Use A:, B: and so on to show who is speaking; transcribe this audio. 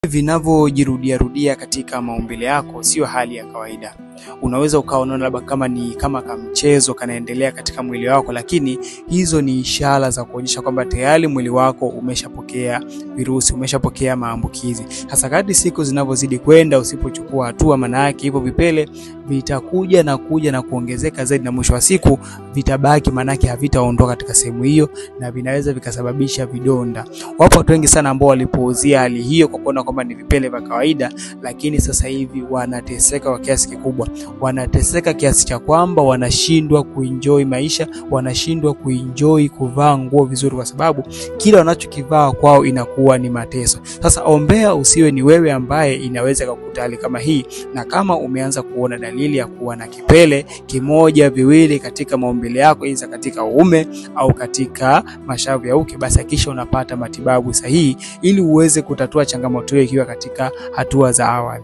A: vinavyojirudia rudia katika maumbile yako sio hali ya kawaida. Unaweza ukaona labda kama ni kama mchezo kanaendelea katika mwili wako, lakini hizo ni ishara za kuonyesha kwamba tayari mwili wako umeshapokea virusi, umeshapokea maambukizi. Hasa kadri siku zinavyozidi kwenda, usipochukua hatua, maana yake hivyo vipele vitakuja na kuongezeka zaidi, na mwisho wa siku vitabaki, maana yake havitaondoka katika sehemu hiyo na vinaweza vikasababisha vidonda. Wapo watu wengi sana ambao walipouzia hali hiyo kwa kuona kwamba ni vipele vya kawaida, lakini sasa hivi wanateseka kwa kiasi kikubwa. Wanateseka kiasi cha kwamba wanashindwa kuenjoy maisha, wanashindwa kuenjoy kuvaa nguo vizuri, kwa sababu kila wanachokivaa kwao inakuwa ni mateso. Sasa ombea usiwe ni wewe ambaye inaweza kukuta hali kama hii, na kama umeanza kuona dalili ya kuwa na kipele kimoja, viwili katika maumbile yako, iza katika uume au katika mashavu ya uke, basi hakikisha unapata matibabu sahihi ili uweze kutatua changamoto hiyo ikiwa katika hatua za awali.